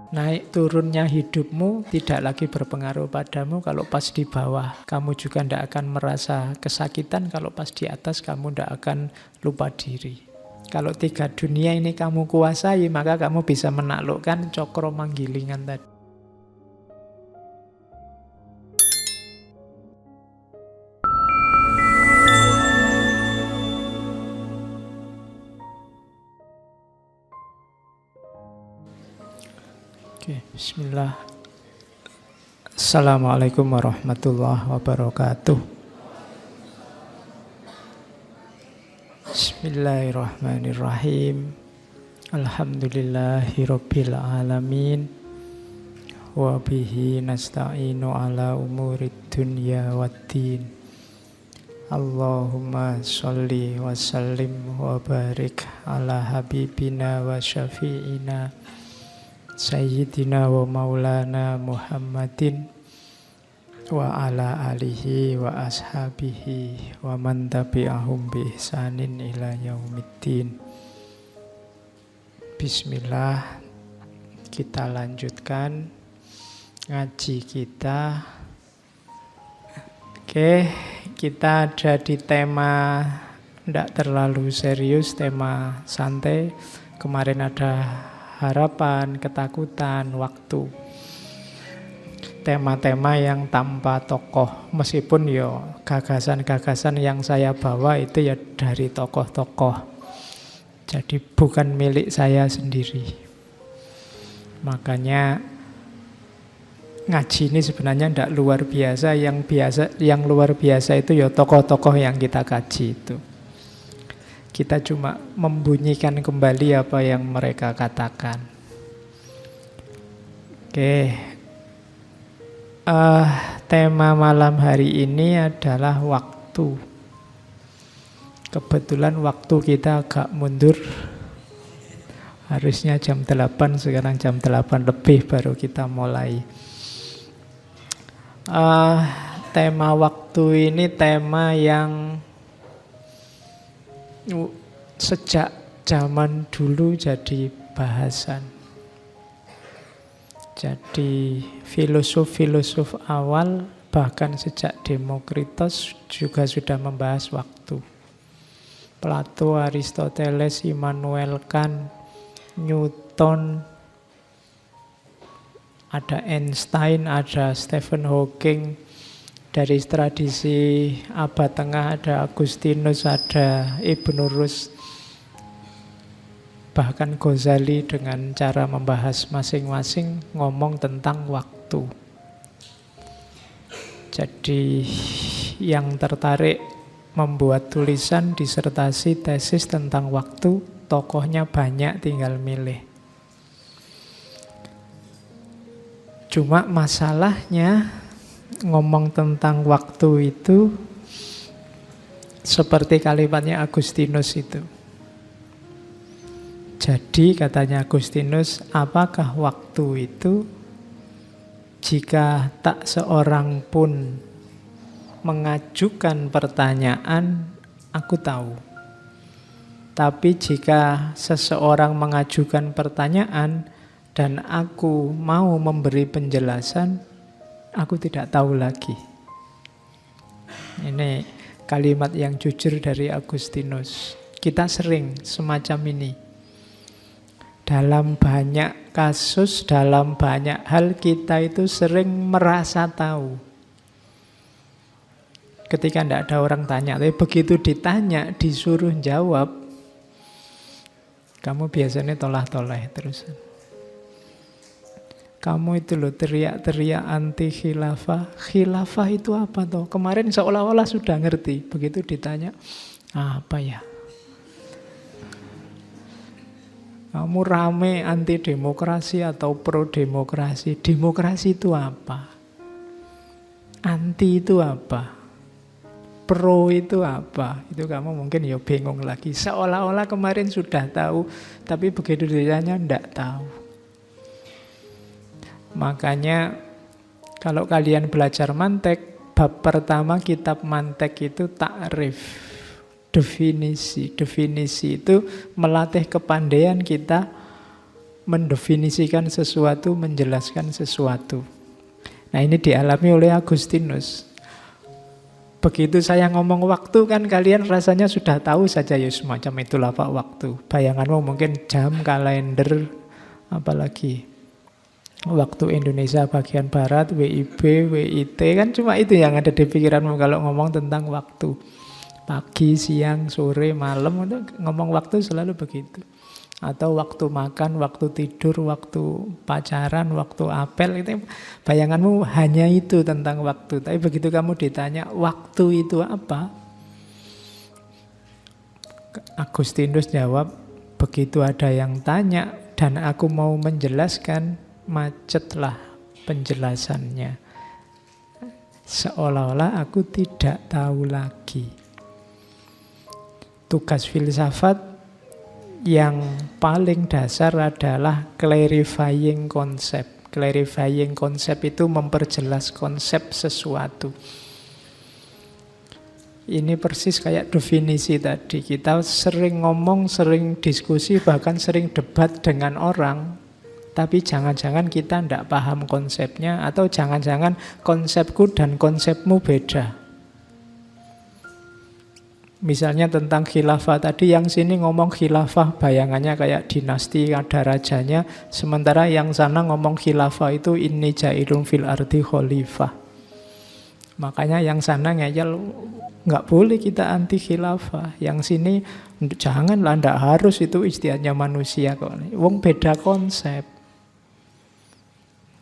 Naik turunnya hidupmu tidak lagi berpengaruh padamu kalau pas di bawah. Kamu juga tidak akan merasa kesakitan, kalau pas di atas kamu tidak akan lupa diri. Kalau 3 dunia ini kamu kuasai, maka kamu bisa menaklukkan cokro manggilingan tadi. Oke, bismillah. Assalamualaikum warahmatullahi wabarakatuh. Bismillahirrahmanirrahim. Alhamdulillahirabbil alamin. Wa bihi nasta'inu ala umurid dunya waddin. Allahumma sholli wa sallim wa barik ala habibina wa syafi'ina Sayyidina wa maulana Muhammadin wa ala alihi wa ashabihi wa man tabi'ahum bi ihsanin ila yaumiddin. Bismillah, kita lanjutkan ngaji kita. Oke, kita ada di tema tidak terlalu serius, tema santai. Kemarin ada harapan, ketakutan, waktu. Tema-tema yang tanpa tokoh. Meskipun gagasan-gagasan yang saya bawa itu ya dari tokoh-tokoh. Jadi bukan milik saya sendiri. Makanya ngaji ini sebenarnya tidak luar biasa. Yang luar biasa itu ya tokoh-tokoh yang kita kaji itu. Kita cuma membunyikan kembali apa yang mereka katakan. Oke. Tema malam hari ini adalah waktu. Kebetulan waktu kita agak mundur. Harusnya jam 8, sekarang jam 8 lebih baru kita mulai. Tema waktu ini tema yang sejak zaman dulu jadi bahasan. Jadi filosof-filosof awal bahkan sejak Demokritos juga sudah membahas waktu. Plato, Aristoteles, Immanuel Kant, Newton, ada Einstein, ada Stephen Hawking. Dari tradisi abad tengah ada Agustinus, ada Ibnu Rus, bahkan Ghazali dengan cara membahas masing-masing ngomong tentang waktu. Jadi yang tertarik membuat tulisan, disertasi, tesis tentang waktu, tokohnya banyak, tinggal milih. Cuma masalahnya ngomong tentang waktu itu seperti kalimatnya Agustinus itu. Jadi katanya Agustinus, apakah waktu itu jika tak seorang pun mengajukan pertanyaan, aku tahu. Tapi jika seseorang mengajukan pertanyaan dan aku mau memberi penjelasan, aku tidak tahu lagi. Ini kalimat yang jujur dari Agustinus. Kita sering semacam ini. Dalam banyak kasus, dalam banyak hal kita itu sering merasa tahu. Ketika tidak ada orang tanya, tapi begitu ditanya, disuruh jawab, kamu biasanya tolah-toleh terusan. Kamu itu loh teriak-teriak anti khilafah. Khilafah itu apa toh? Kemarin seolah-olah sudah ngerti. Begitu ditanya, apa ya? Kamu rame anti demokrasi atau pro demokrasi. Demokrasi itu apa? Anti itu apa? Pro itu apa? Itu kamu mungkin ya bingung lagi. Seolah-olah kemarin sudah tahu, tapi begitu ditanya tidak tahu. Makanya kalau kalian belajar mantek, bab pertama kitab mantek itu takrif, definisi. Definisi itu melatih kepandaian kita mendefinisikan sesuatu, menjelaskan sesuatu. Nah, ini dialami oleh Agustinus. Begitu saya ngomong waktu kan kalian rasanya sudah tahu saja ya semacam itulah Pak waktu. Bayanganmu mungkin jam, kalender, apalagi waktu Indonesia bagian Barat, WIB, WIT, kan cuma itu yang ada di pikiranmu kalau ngomong tentang waktu. Pagi, siang, sore, malam, ngomong waktu selalu begitu. Atau waktu makan, waktu tidur, waktu pacaran, waktu apel, itu bayanganmu hanya itu tentang waktu. Tapi begitu kamu ditanya waktu itu apa, Agustinus jawab, begitu ada yang tanya dan aku mau menjelaskan, macetlah penjelasannya. Seolah-olah aku tidak tahu lagi. Tugas filsafat yang paling dasar adalah clarifying konsep. Clarifying konsep itu memperjelas konsep sesuatu. Ini persis kayak definisi tadi. Kita sering ngomong, sering diskusi, bahkan sering debat dengan orang. Tapi jangan-jangan kita tidak paham konsepnya, atau jangan-jangan konsepku dan konsepmu beda. Misalnya tentang khilafah tadi, yang sini ngomong khilafah bayangannya kayak dinasti, ada rajanya. Sementara yang sana ngomong khilafah itu inni ja'ilun fil ardi khalifah. Makanya yang sana ngeyel, nggak boleh kita anti khilafah. Yang sini janganlah, ndak harus, itu istiadatnya manusia kok. Wong beda konsep.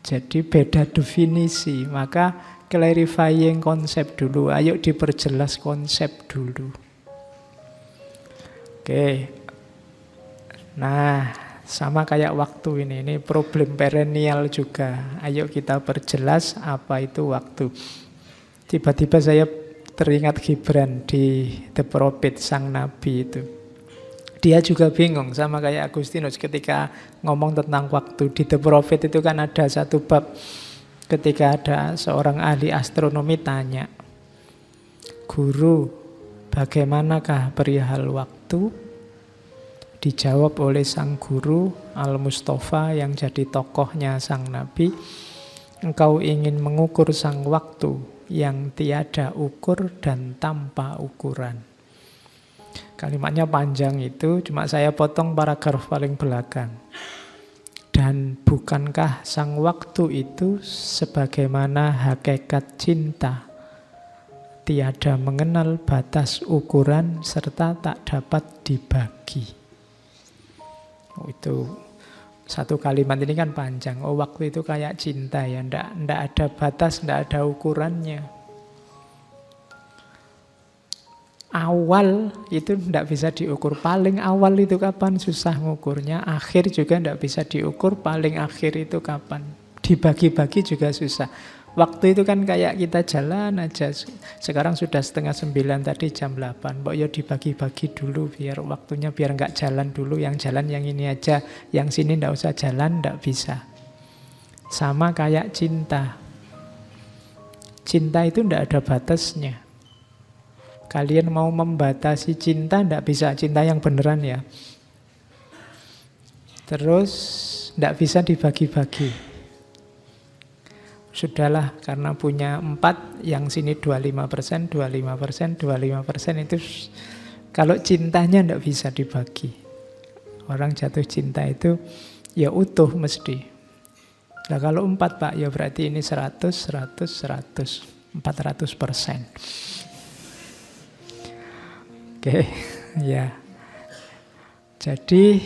Jadi beda definisi. Maka clarifying konsep dulu. Ayo diperjelas konsep dulu. Oke, nah sama kayak waktu ini problem perennial juga. Ayo kita perjelas apa itu waktu. Tiba-tiba saya teringat Gibran di The Prophet, sang nabi itu. Dia juga bingung sama kayak Agustinus ketika ngomong tentang waktu. Di The Prophet itu kan ada satu bab ketika ada seorang ahli astronomi tanya, "Guru, bagaimanakah perihal waktu?" Dijawab oleh sang guru Al-Mustafa yang jadi tokohnya sang nabi, "Engkau ingin mengukur sang waktu yang tiada ukur dan tanpa ukuran." Kalimatnya panjang itu, cuma saya potong paragraf paling belakang. Dan bukankah sang waktu itu sebagaimana hakikat cinta, tiada mengenal batas ukuran serta tak dapat dibagi. Itu satu kalimat ini kan panjang. Waktu itu kayak cinta ya, ndak ada batas, ndak ada ukurannya. Awal itu ndak bisa diukur. Paling awal itu kapan, susah ngukurnya. Akhir juga ndak bisa diukur. Paling akhir itu kapan. Dibagi-bagi juga susah. Waktu itu kan kayak kita jalan aja. Sekarang sudah 8:30, tadi jam 8. Mbok ya dibagi-bagi dulu biar waktunya, biar nggak jalan dulu. Yang jalan yang ini aja, yang sini ndak usah jalan, ndak bisa. Sama kayak cinta. Cinta itu ndak ada batasnya. Kalian mau membatasi cinta, ndak bisa. Cinta yang beneran ya. Terus ndak bisa dibagi-bagi. Sudahlah, karena punya 4, yang sini 25%, 25%, 25%, itu kalau cintanya ndak bisa dibagi. Orang jatuh cinta itu ya utuh mesti. Nah kalau 4 Pak, ya berarti ini 100, 100, 100, 400%. Oke, ya. Jadi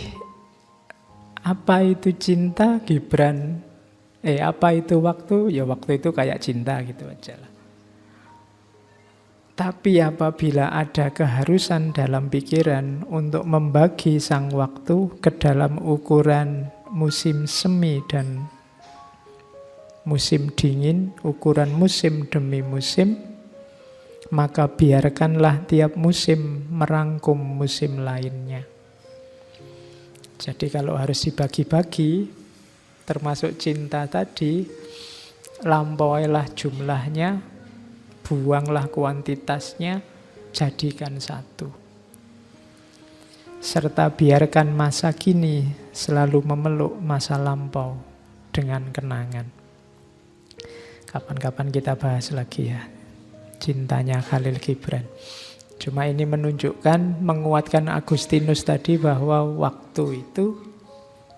apa itu cinta, Gibran? Apa itu waktu? Ya waktu itu kayak cinta gitu aja lah. Tapi apabila ada keharusan dalam pikiran untuk membagi sang waktu ke dalam ukuran musim semi dan musim dingin, ukuran musim demi musim, maka biarkanlah tiap musim merangkum musim lainnya. Jadi kalau harus dibagi-bagi, termasuk cinta tadi, lampauilah jumlahnya, buanglah kuantitasnya, jadikan satu. serta biarkan masa kini selalu memeluk masa lampau dengan kenangan. Kapan-kapan kita bahas lagi ya, cintanya Khalil Gibran. Cuma ini menunjukkan, menguatkan Agustinus tadi bahwa waktu itu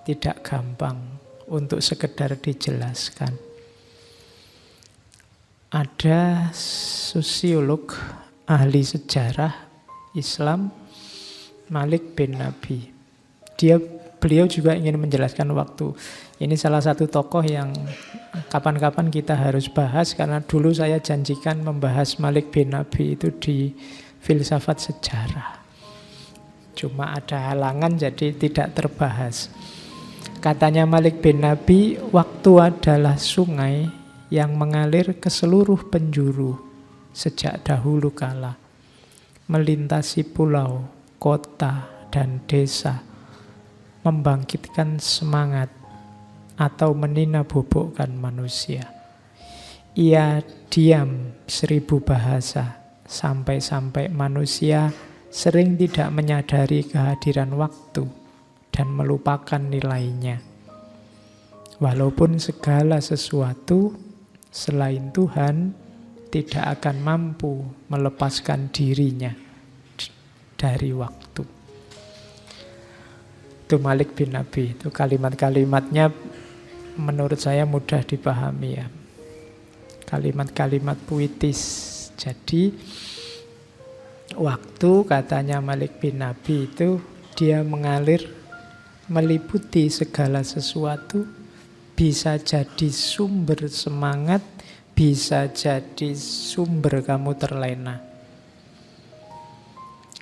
tidak gampang untuk sekedar dijelaskan. Ada sosiolog, ahli sejarah Islam, Malik bin Nabi. Beliau juga ingin menjelaskan waktu. Ini salah satu tokoh yang kapan-kapan kita harus bahas, karena dulu saya janjikan membahas Malik bin Nabi itu di filsafat sejarah. Cuma ada halangan jadi tidak terbahas. Katanya Malik bin Nabi, waktu adalah sungai yang mengalir ke seluruh penjuru sejak dahulu kala, melintasi pulau, kota, dan desa, membangkitkan semangat atau meninabobokkan manusia. Ia diam 1000 bahasa, sampai-sampai manusia sering tidak menyadari kehadiran waktu dan melupakan nilainya. Walaupun segala sesuatu selain Tuhan tidak akan mampu melepaskan dirinya dari waktu. Itu Malik bin Nabi. Itu kalimat-kalimatnya menurut saya mudah dipahami ya. Kalimat-kalimat puitis. Jadi waktu, katanya Malik bin Nabi, itu dia mengalir meliputi segala sesuatu, bisa jadi sumber semangat, bisa jadi sumber kamu terlena.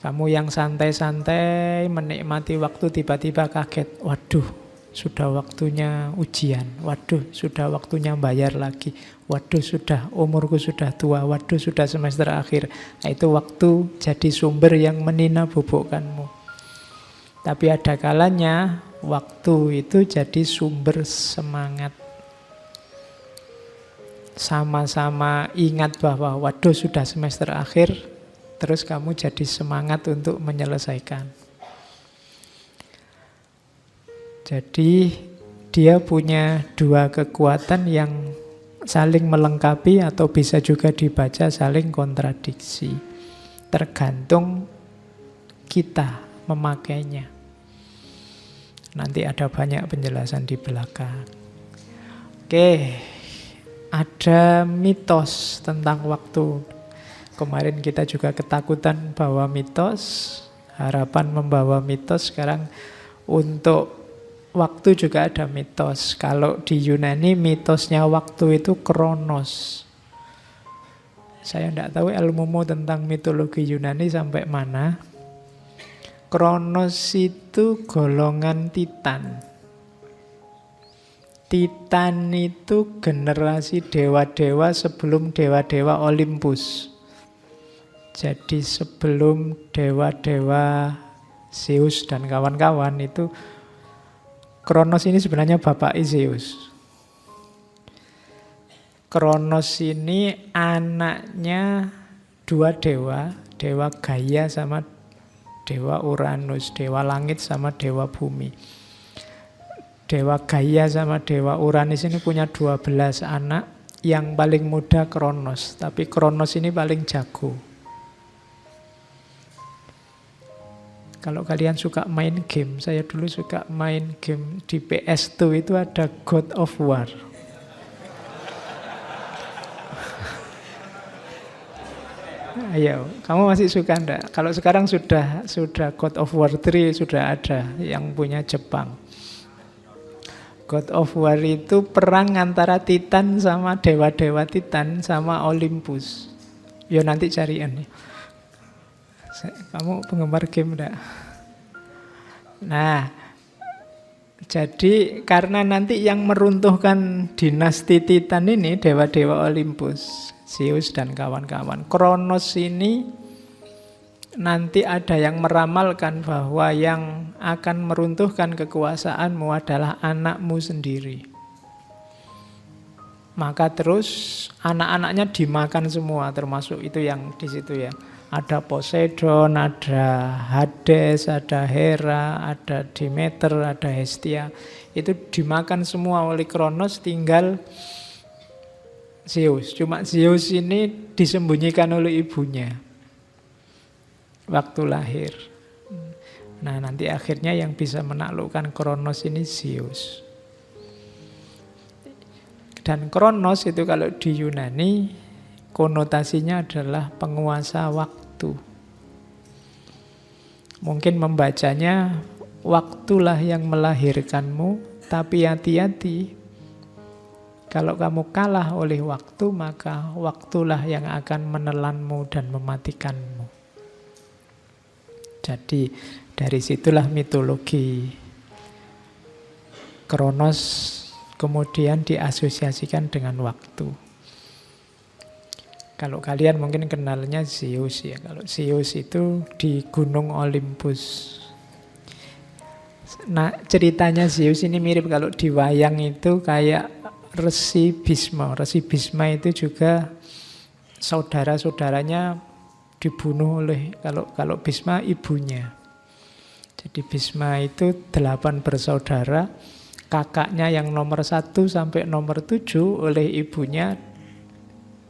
Kamu yang santai-santai menikmati waktu, tiba-tiba kaget, waduh sudah waktunya ujian, waduh sudah waktunya bayar lagi, waduh sudah umurku sudah tua, waduh sudah semester akhir. Nah, itu waktu jadi sumber yang meninabobokkanmu. Tapi ada kalanya waktu itu jadi sumber semangat. Sama-sama ingat bahwa waduh sudah semester akhir, terus kamu jadi semangat untuk menyelesaikan. Jadi dia punya dua kekuatan yang saling melengkapi atau bisa juga dibaca saling kontradiksi. Tergantung kita memakainya. Nanti ada banyak penjelasan di belakang. Oke, ada mitos tentang waktu. Kemarin kita juga ketakutan bawa mitos, harapan membawa mitos. Sekarang untuk waktu juga ada mitos. Kalau di Yunani mitosnya waktu itu Kronos. Saya tidak tahu ilmumu tentang mitologi Yunani sampai mana. Kronos itu golongan Titan. Titan itu generasi dewa-dewa sebelum dewa-dewa Olympus. Jadi sebelum dewa-dewa Zeus dan kawan-kawan itu, Kronos ini sebenarnya bapak Zeus. Kronos ini anaknya dua dewa, dewa Gaia sama dewa Uranus, dewa langit sama dewa bumi. Dewa Gaia sama dewa Uranus ini punya 12 anak, yang paling muda Kronos, tapi Kronos ini paling jago. Kalau kalian suka main game, saya dulu suka main game di PS2 itu ada God of War. Ayo, kamu masih suka enggak? Kalau sekarang sudah God of War 3 sudah ada yang punya Jepang. God of War itu perang antara Titan sama dewa-dewa Titan sama Olympus. Yo nanti cariin. Kamu penggemar game enggak? Nah, jadi karena nanti yang meruntuhkan dinasti Titan ini dewa-dewa Olympus, Zeus dan kawan-kawan. Kronos ini nanti ada yang meramalkan bahwa yang akan meruntuhkan kekuasaanmu adalah anakmu sendiri. Maka terus anak-anaknya dimakan semua, termasuk itu yang di situ ya. Ada Poseidon, ada Hades, ada Hera, ada Demeter, ada Hestia. Itu dimakan semua oleh Kronos, tinggal Zeus. Cuma Zeus ini disembunyikan oleh ibunya waktu lahir. Nah, nanti akhirnya yang bisa menaklukkan Kronos ini Zeus. Dan Kronos itu kalau di Yunani konotasinya adalah penguasa waktu. Mungkin membacanya, waktulah yang melahirkanmu, tapi hati-hati. Kalau kamu kalah oleh waktu, maka waktulah yang akan menelanmu dan mematikanmu. Jadi dari situlah mitologi Kronos kemudian diasosiasikan dengan waktu. Kalau kalian mungkin kenalnya Zeus ya. Kalau Zeus itu di Gunung Olympus. Nah, ceritanya Zeus ini mirip kalau di wayang itu kayak Resi Bisma. Resi Bisma itu juga saudara-saudaranya dibunuh oleh, kalau Bisma ibunya. Jadi Bisma itu 8 bersaudara. Kakaknya yang nomor 1 sampai nomor 7 oleh ibunya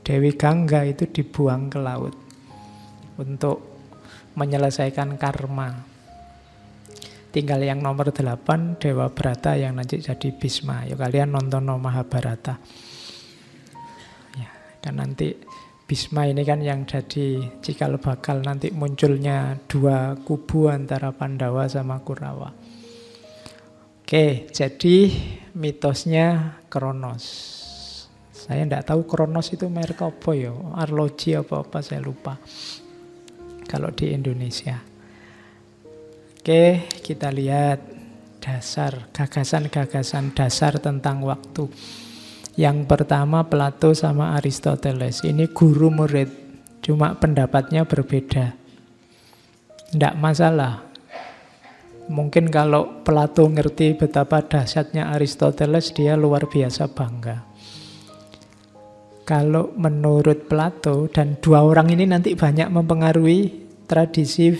Dewi Gangga itu dibuang ke laut untuk menyelesaikan karma. Tinggal yang nomor 8 Dewa Brata yang nanti jadi Bisma. Ya kalian nonton Mahabharata. Ya, kan nanti Bisma ini kan yang jadi cikal bakal nanti munculnya 2 kubu antara Pandawa sama Kurawa. Oke, jadi mitosnya Kronos. Saya tidak tahu Kronos itu merek apa ya, arloji apa-apa saya lupa. Kalau di Indonesia. Oke, kita lihat dasar, gagasan-gagasan dasar tentang waktu. Yang pertama Plato sama Aristoteles. Ini guru murid, cuma pendapatnya berbeda. Tidak masalah. Mungkin kalau Plato ngerti betapa dahsyatnya Aristoteles, dia luar biasa bangga. Kalau menurut Plato, dan 2 orang ini nanti banyak mempengaruhi tradisi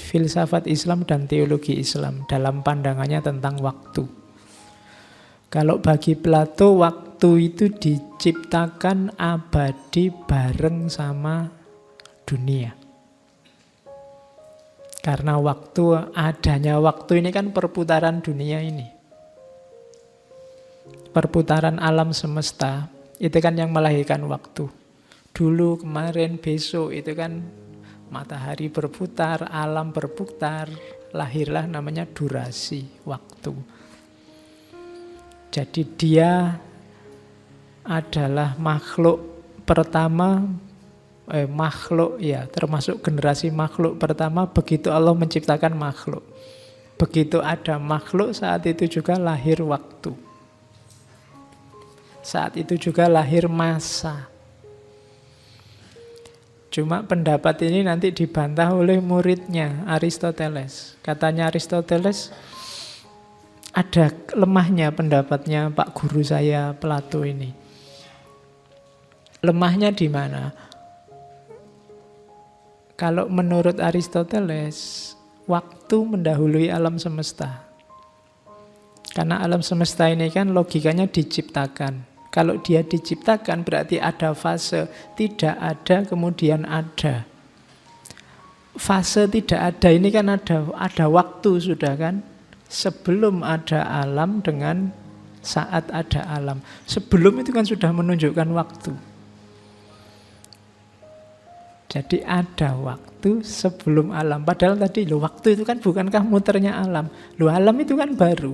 filsafat Islam dan teologi Islam dalam pandangannya tentang waktu. Kalau bagi Plato, waktu itu diciptakan abadi bareng sama dunia. Karena adanya waktu ini kan perputaran dunia ini. Perputaran alam semesta. Itu kan yang melahirkan waktu. Dulu, kemarin, besok itu kan matahari berputar, alam berputar, lahirlah namanya durasi, waktu. Jadi dia adalah makhluk pertama, makhluk ya, termasuk generasi makhluk pertama begitu Allah menciptakan makhluk. Begitu ada makhluk, saat itu juga lahir waktu. Saat itu juga lahir masa. Cuma pendapat ini nanti dibantah oleh muridnya Aristoteles. Katanya Aristoteles, ada lemahnya pendapatnya Pak Guru saya Plato ini. Lemahnya di mana? Kalau menurut Aristoteles, waktu mendahului alam semesta. Karena alam semesta ini kan logikanya diciptakan. Kalau dia diciptakan berarti ada fase, tidak ada kemudian ada. Fase tidak ada ini kan ada waktu sudah kan. Sebelum ada alam dengan saat ada alam. Sebelum itu kan sudah menunjukkan waktu. Jadi ada waktu sebelum alam. Padahal tadi waktu itu kan bukankah muternya alam. Alam itu kan baru.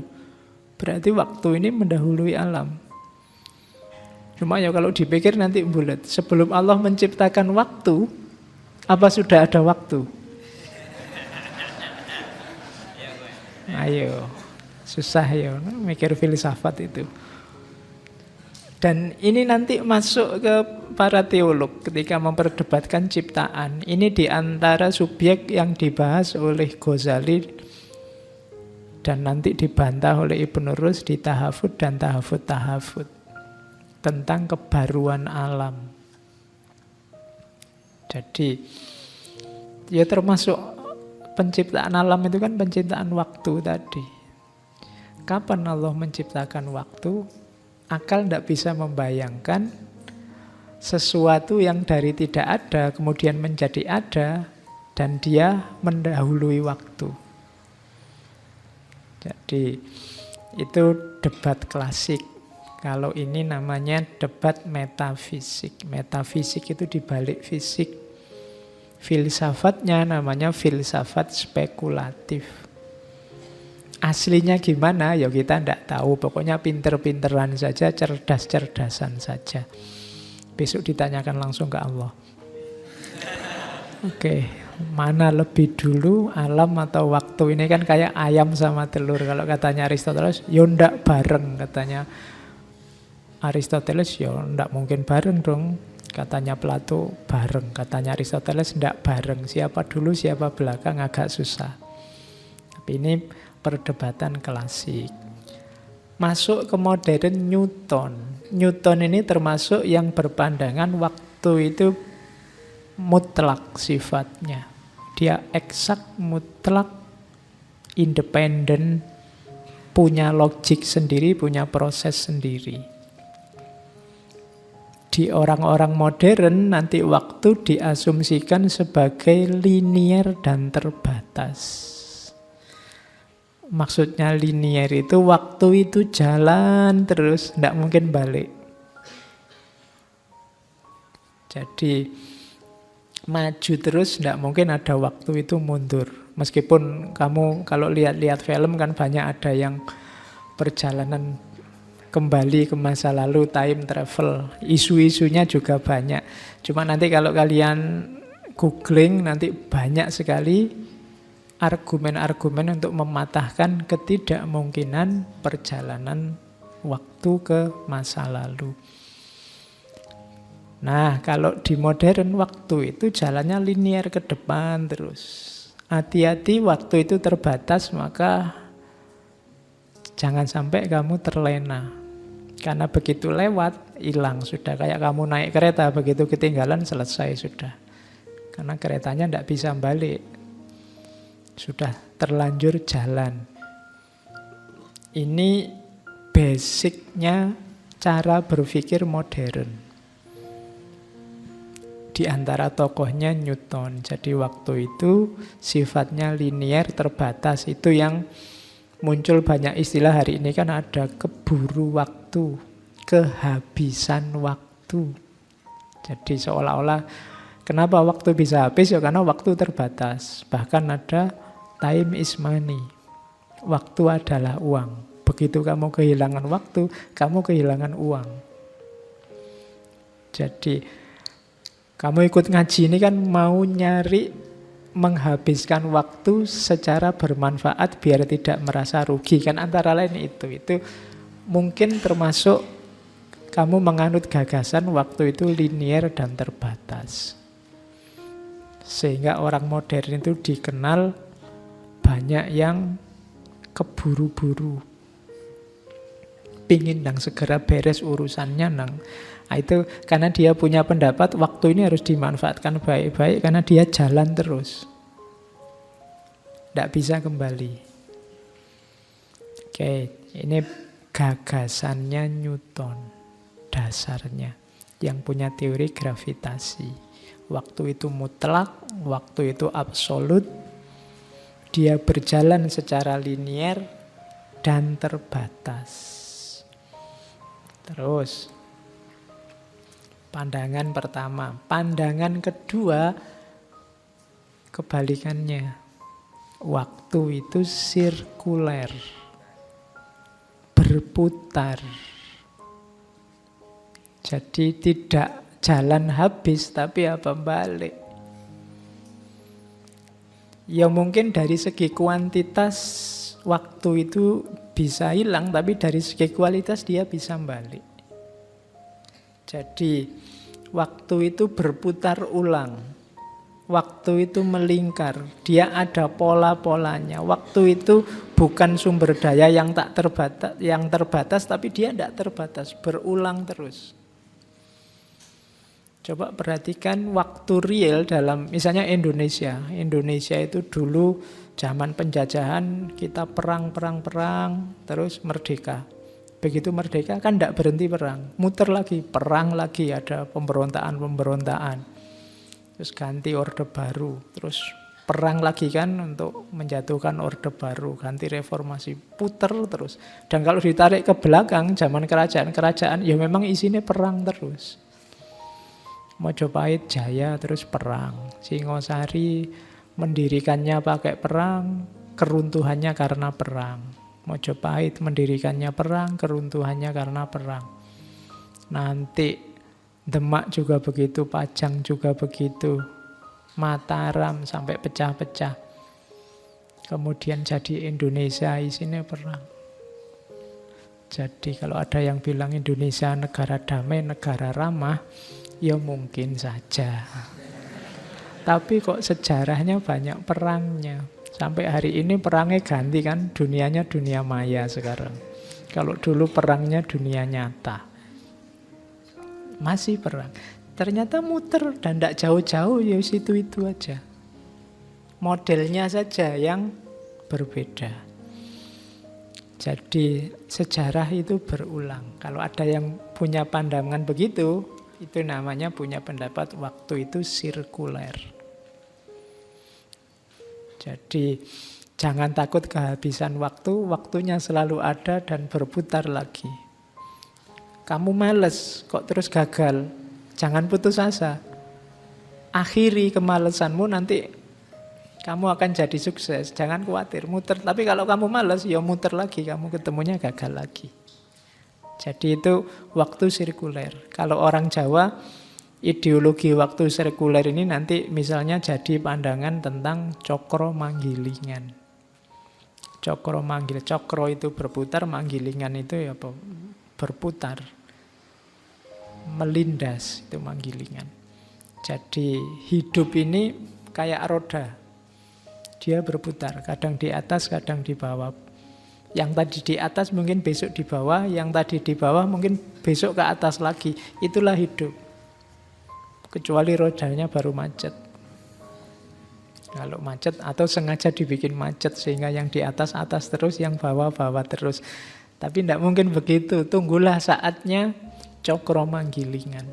Berarti waktu ini mendahului alam. Cuma ya kalau dipikir nanti bulat. Sebelum Allah menciptakan waktu, apa sudah ada waktu? Ayo, susah ya, mikir filsafat itu. Dan ini nanti masuk ke para teolog ketika memperdebatkan ciptaan. Ini diantara subjek yang dibahas oleh Ghazali dan nanti dibantah oleh Ibnu Rus di Tahafud dan Tahafud tentang kebaruan alam. Jadi Ya termasuk penciptaan alam itu kan penciptaan waktu tadi. Kapan Allah menciptakan waktu? Akal tidak bisa membayangkan sesuatu yang dari tidak ada kemudian menjadi ada dan dia mendahului waktu. Jadi itu debat klasik. Kalau ini namanya debat metafisik. Metafisik itu dibalik fisik. Filsafatnya namanya filsafat spekulatif. Aslinya gimana? Ya kita tidak tahu. Pokoknya pinter-pinteran saja, cerdas-cerdasan saja. Besok ditanyakan langsung ke Allah. Oke, mana lebih dulu alam atau waktu? Ini kan kayak ayam sama telur. Kalau katanya Aristoteles, ya ndak bareng. Katanya Aristoteles, ya ndak mungkin bareng dong. Katanya Plato bareng, katanya Aristoteles ndak bareng. Siapa dulu, siapa belakang agak susah. Tapi ini perdebatan klasik. Masuk ke modern Newton. Newton ini termasuk yang berpandangan waktu itu mutlak sifatnya. Dia eksak, mutlak, independen, punya logik sendiri, punya proses sendiri. Di orang-orang modern nanti waktu diasumsikan sebagai linier dan terbatas. Maksudnya linier itu waktu itu jalan terus, tidak mungkin balik. Jadi maju terus, tidak mungkin ada waktu itu mundur. Meskipun kamu kalau lihat-lihat film kan banyak ada yang perjalanan kembali ke masa lalu, time travel, isu-isunya juga banyak. Cuma nanti kalau kalian googling, nanti banyak sekali argumen-argumen untuk mematahkan ketidakmungkinan perjalanan waktu ke masa lalu. Nah, kalau di modern waktu itu jalannya linier ke depan terus. Hati-hati waktu itu terbatas, maka jangan sampai kamu terlena. Karena begitu lewat, hilang sudah. Kayak kamu naik kereta, begitu ketinggalan, selesai sudah. Karena keretanya tidak bisa balik. Sudah terlanjur jalan. Ini basicnya cara berpikir modern. Di antara tokohnya Newton. Jadi waktu itu sifatnya linier, terbatas. Itu yang muncul banyak istilah hari ini kan ada keburu waktu, kehabisan waktu. Jadi seolah-olah kenapa waktu bisa habis? Ya karena waktu terbatas. Bahkan ada time is money. Waktu adalah uang. Begitu kamu kehilangan waktu, kamu kehilangan uang. Jadi kamu ikut ngaji ini kan mau nyari menghabiskan waktu secara bermanfaat biar tidak merasa rugi. Kan antara lain itu mungkin termasuk kamu menganut gagasan waktu itu linier dan terbatas. Sehingga orang modern itu dikenal banyak yang keburu-buru. Pingin nang segera beres urusannya nang. Nah, itu karena dia punya pendapat waktu ini harus dimanfaatkan baik-baik karena dia jalan terus. Tidak bisa kembali. Oke, ini gagasannya Newton. Dasarnya. Yang punya teori gravitasi. Waktu itu mutlak, waktu itu absolut. Dia berjalan secara linier dan terbatas. Terus pandangan pertama. Pandangan kedua, kebalikannya. Waktu itu sirkuler. Berputar. Jadi tidak jalan habis, tapi apa balik. Ya mungkin dari segi kuantitas waktu itu bisa hilang, tapi dari segi kualitas dia bisa balik. Jadi waktu itu berputar ulang. Waktu itu melingkar. Dia ada pola-polanya. Waktu itu bukan sumber daya yang terbatas, tapi dia tidak terbatas, berulang terus. Coba perhatikan waktu real dalam misalnya Indonesia. Indonesia itu dulu zaman penjajahan kita perang, terus merdeka. Begitu merdeka kan tidak berhenti perang. Muter lagi, perang lagi, ada pemberontakan. Terus ganti orde baru. Terus perang lagi kan untuk menjatuhkan orde baru. Ganti reformasi, puter terus. Dan kalau ditarik ke belakang zaman kerajaan-kerajaan ya memang isinya perang terus. Mojopahit jaya terus perang. Singosari mendirikannya pakai perang, keruntuhannya karena perang. Mojopahit mendirikannya perang, keruntuhannya karena perang. Nanti Demak juga begitu, Pajang juga begitu. Mataram sampai pecah-pecah. Kemudian jadi Indonesia isinya perang. Jadi kalau ada yang bilang Indonesia negara damai, negara ramah, ya mungkin saja. Tapi kok sejarahnya banyak perangnya. Sampai hari ini perangnya ganti kan, dunianya dunia maya sekarang. Kalau dulu perangnya dunia nyata. Masih perang. Ternyata muter dan tidak jauh-jauh, ya situ-itu aja. Modelnya saja yang berbeda. Jadi sejarah itu berulang. Kalau ada yang punya pandangan begitu, itu namanya punya pendapat waktu itu sirkuler. Jadi jangan takut kehabisan waktu, waktunya selalu ada dan berputar lagi. Kamu males, kok terus gagal? Jangan putus asa. Akhiri kemalesanmu, nanti kamu akan jadi sukses. Jangan khawatir, muter. Tapi kalau kamu males, ya muter lagi, kamu ketemunya gagal lagi. Jadi itu waktu sirkuler. Kalau orang Jawa, ideologi waktu sirkuler ini nanti misalnya jadi pandangan tentang cokro manggilingan. Cokro manggil, cokro itu berputar, manggilingan itu ya berputar. Melindas itu manggilingan. Jadi hidup ini kayak roda. Dia berputar, kadang di atas, kadang di bawah. Yang tadi di atas mungkin besok di bawah, yang tadi di bawah mungkin besok ke atas lagi. Itulah hidup. Kecuali rodanya baru macet. Kalau macet atau sengaja dibikin macet sehingga yang di atas terus, yang bawah terus. Tapi tidak mungkin begitu. Tunggulah saatnya cokro manggilingan.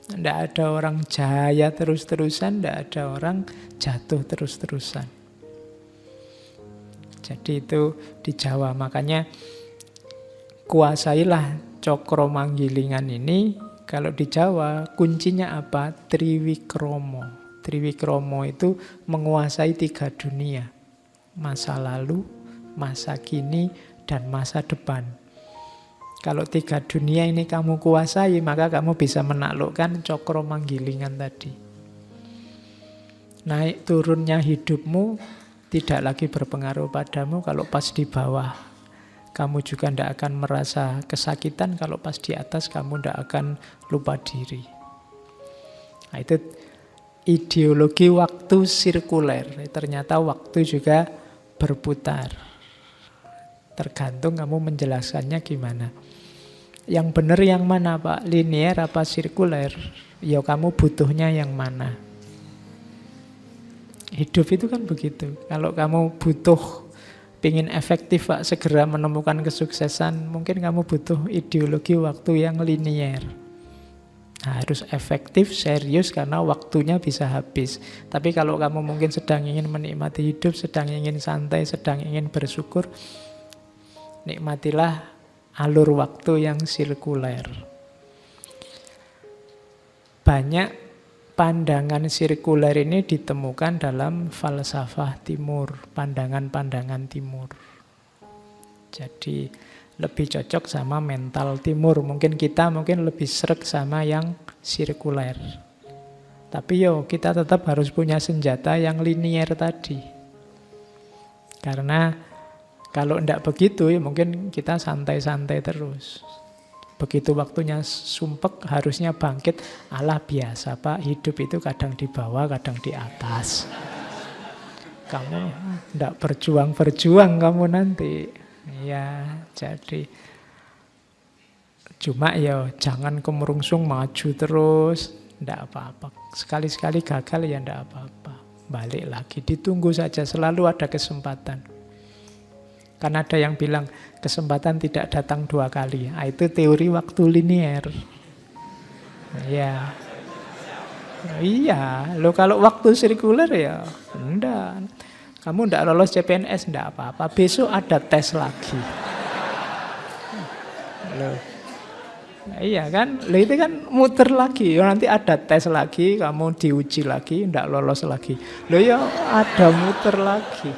Tidak ada orang jaya terus-terusan, tidak ada orang jatuh terus-terusan. Jadi itu di Jawa. Makanya kuasailah cokro manggilingan ini. Kalau di Jawa kuncinya apa? Triwikromo. Triwikromo itu menguasai 3 dunia. Masa lalu, masa kini, dan masa depan. Kalau 3 dunia ini kamu kuasai, maka kamu bisa menaklukkan cokro manggilingan tadi. Naik turunnya hidupmu tidak lagi berpengaruh padamu kalau pas di bawah. Kamu juga tidak akan merasa kesakitan, kalau pas di atas kamu tidak akan lupa diri. Nah, itu ideologi waktu sirkuler. Ternyata waktu juga berputar. Tergantung kamu menjelaskannya gimana. Yang benar yang mana, Pak? Linier apa sirkuler? Ya kamu butuhnya yang mana? Hidup itu kan begitu. Kalau kamu butuh, pingin efektif, Pak, segera menemukan kesuksesan, mungkin kamu butuh ideologi waktu yang linier. Nah, harus efektif, serius, karena waktunya bisa habis. Tapi kalau kamu mungkin sedang ingin menikmati hidup, sedang ingin santai, sedang ingin bersyukur, nikmatilah alur waktu yang sirkuler. Banyak pandangan sirkuler ini ditemukan dalam falsafah timur, pandangan-pandangan timur. Jadi lebih cocok sama mental timur. Mungkin kita lebih sreg sama yang sirkuler. Tapi kita tetap harus punya senjata yang linier tadi. Karena kalau tidak begitu, ya mungkin kita santai-santai terus. Begitu waktunya sumpek, harusnya bangkit. Alah biasa, Pak, hidup itu kadang di bawah, kadang di atas. Kamu tidak berjuang-berjuang kamu nanti. Ya, jadi Cuma ya jangan kemerungsung maju terus, ndak apa-apa. Sekali-sekali gagal ya ndak apa-apa. Balik lagi, ditunggu saja, selalu ada kesempatan. Kan ada yang bilang kesempatan tidak datang 2 kali. Nah, itu teori waktu linier. Ya. Iya, lo kalau waktu sirkuler ya enggak. Kamu enggak lolos CPNS enggak apa-apa, besok ada tes lagi. Loh. Nah, iya kan, loh itu kan muter lagi. Nanti ada tes lagi, kamu diuji lagi, enggak lolos lagi. Loh ya ada muter lagi.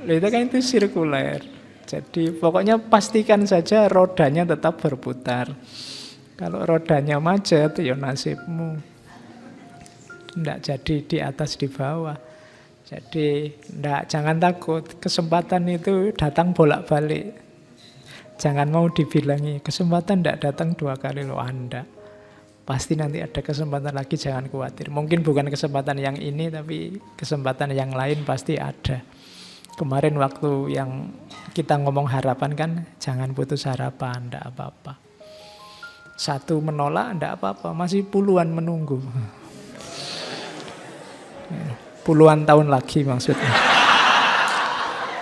Loh itu kan itu sirkuler. Jadi pokoknya pastikan saja rodanya tetap berputar. Kalau rodanya macet, ya nasibmu. Nggak jadi di atas di bawah. Jadi jangan takut. Kesempatan itu datang bolak-balik. Jangan mau dibilangi, kesempatan nggak datang 2 kali loh Anda. Pasti nanti ada kesempatan lagi, jangan khawatir. Mungkin bukan kesempatan yang ini, tapi kesempatan yang lain pasti ada. Kemarin waktu yang kita ngomong harapan kan, jangan putus harapan, nggak apa-apa. 1 menolak, enggak apa-apa. Masih puluhan menunggu. Puluhan tahun lagi maksudnya.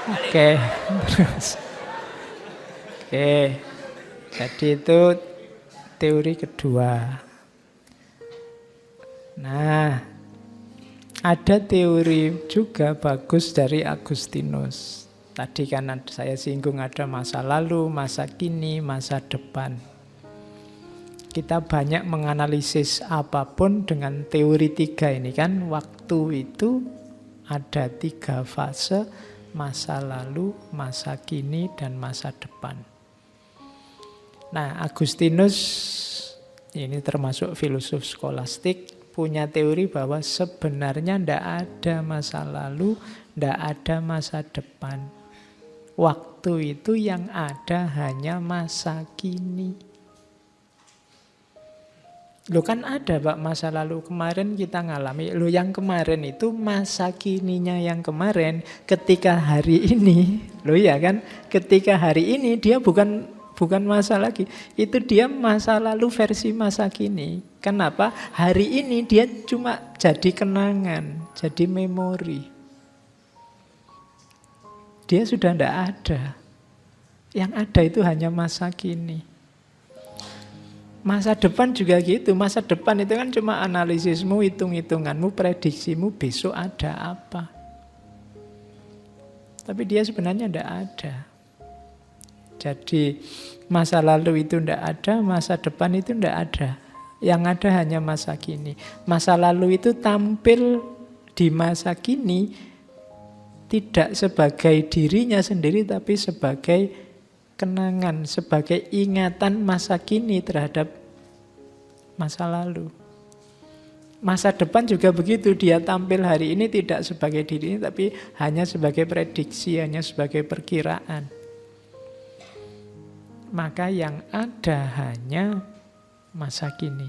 Oke. Oke. Jadi itu teori kedua. Nah, ada teori juga bagus dari Agustinus. Tadi kan saya singgung ada masa lalu, masa kini, masa depan. Kita banyak menganalisis apapun dengan teori 3 ini kan. Waktu itu ada 3 fase, masa lalu, masa kini, dan masa depan. Nah, Agustinus ini termasuk filosof skolastik, punya teori bahwa sebenarnya tidak ada masa lalu, tidak ada masa depan. Waktu itu yang ada hanya masa kini. Loh kan ada Pak masa lalu, kemarin kita ngalami. Loh yang kemarin itu masa kininya yang kemarin. Ketika hari ini, loh ya kan, ketika hari ini dia bukan masa lagi. Itu dia masa lalu versi masa kini. Kenapa? Hari ini dia cuma jadi kenangan, jadi memori. Dia sudah tidak ada. Yang ada itu hanya masa kini. Masa depan juga gitu. Masa depan itu kan cuma analisismu, hitung-hitunganmu, prediksimu besok ada apa. Tapi dia sebenarnya tidak ada. Jadi masa lalu itu tidak ada, masa depan itu tidak ada. Yang ada hanya masa kini. Masa lalu itu tampil di masa kini tidak sebagai dirinya sendiri, tapi sebagai kenangan, sebagai ingatan masa kini terhadap masa lalu. Masa depan juga begitu, dia tampil hari ini tidak sebagai dirinya, tapi hanya sebagai prediksi, hanya sebagai perkiraan. Maka yang ada hanya masa kini.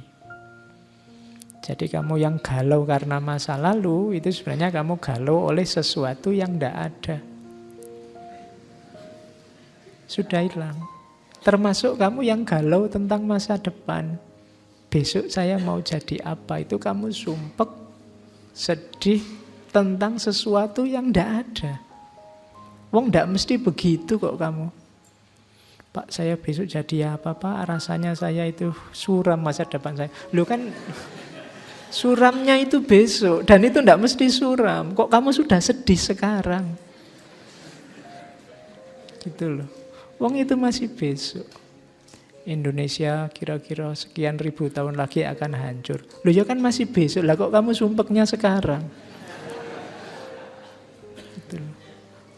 Jadi kamu yang galau karena masa lalu, itu sebenarnya kamu galau oleh sesuatu yang tidak ada. Sudah hilang. Termasuk kamu yang galau tentang masa depan. Besok saya mau jadi apa? Itu kamu sumpek, sedih tentang sesuatu yang tidak ada. Wong tidak mesti begitu kok kamu. Pak, saya besok jadi apa Pak? Rasanya saya itu suram masa depan saya. Loh kan suramnya itu besok. Dan itu tidak mesti suram. Kok kamu sudah sedih sekarang? Gitu loh. Wong itu masih besok. Indonesia kira-kira sekian ribu tahun lagi akan hancur. Loh ya kan masih besok. Lah kok kamu sumpeknya sekarang? Gitu loh.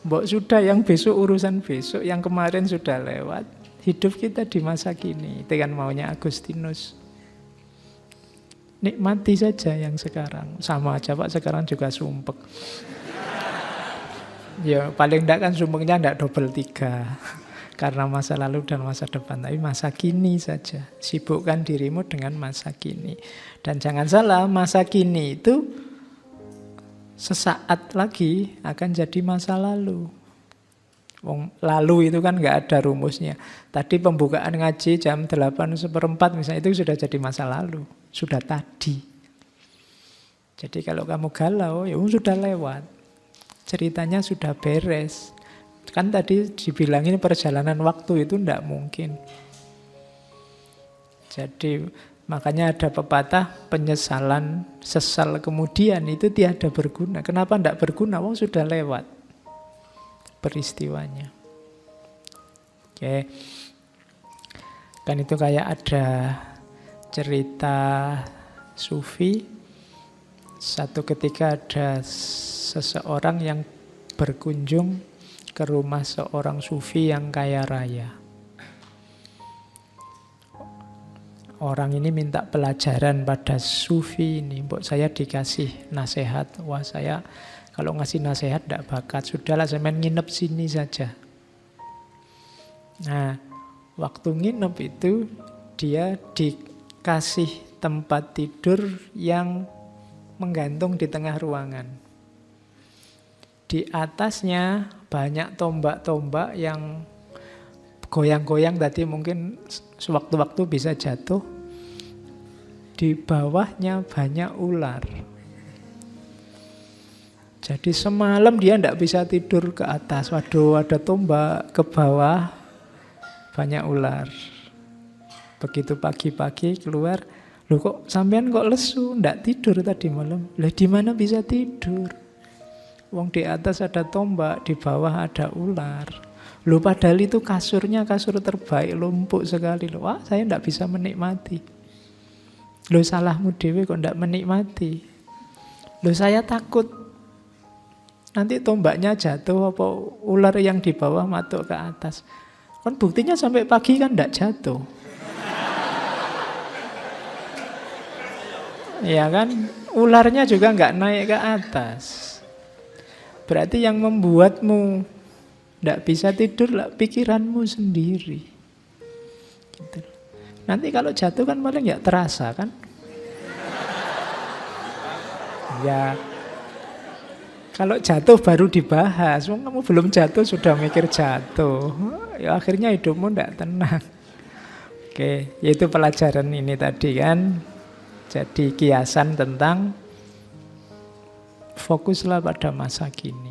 Mbok sudah yang besok urusan besok, yang kemarin sudah lewat. Hidup kita di masa kini. Itu kan maunya Agustinus. Nikmati saja yang sekarang. Sama aja Pak, sekarang juga sumpek. Ya paling enggak kan sumpeknya enggak double 3. Karena masa lalu dan masa depan, tapi masa kini saja. Sibukkan dirimu dengan masa kini. Dan jangan salah, masa kini itu sesaat lagi akan jadi masa lalu. Wong lalu itu kan nggak ada rumusnya. Tadi pembukaan ngaji jam 8:15 misalnya, itu sudah jadi masa lalu. Sudah tadi. Jadi kalau kamu galau, ya sudah lewat. Ceritanya sudah beres. Kan tadi dibilangin perjalanan waktu itu ndak mungkin. Jadi makanya ada pepatah, penyesalan sesal kemudian itu tiada berguna. Kenapa ndak berguna? Wong sudah lewat peristiwanya. Oke. Kan itu kayak ada cerita sufi. Satu ketika ada seseorang yang berkunjung ke rumah seorang sufi yang kaya raya. Orang ini minta pelajaran pada sufi ini. Mbok saya dikasih nasihat. Wah, saya kalau ngasih nasihat tidak bakat. Sudahlah, saya main nginep sini saja. Nah, waktu nginep itu dia dikasih tempat tidur yang menggantung di tengah ruangan. Di atasnya banyak tombak-tombak yang goyang-goyang tadi, mungkin sewaktu-waktu bisa jatuh. Di bawahnya banyak ular. Jadi semalam dia tidak bisa tidur ke atas. Waduh, ada tombak, ke bawah banyak ular. Begitu pagi-pagi keluar, loh kok sampean kok lesu, tidak tidur tadi malam. Lah di mana bisa tidur? Wong di atas ada tombak, di bawah ada ular. Loh padahal itu kasurnya kasur terbaik, empuk sekali. Loh, wah saya tidak bisa menikmati. Loh salahmu dewe kok tidak menikmati. Loh saya takut nanti tombaknya jatuh, apa ular yang di bawah matuk ke atas. Kan buktinya sampai pagi kan tidak jatuh. Ya kan, ularnya juga nggak naik ke atas. Berarti yang membuatmu tidak bisa tidur lah pikiranmu sendiri. Gitu. Nanti kalau jatuh kan malah nggak terasa kan? Ya, kalau jatuh baru dibahas. Kamu belum jatuh sudah mikir jatuh. Ya akhirnya hidupmu tidak tenang. Oke, yaitu pelajaran ini tadi kan. Jadi kiasan tentang fokuslah pada masa kini.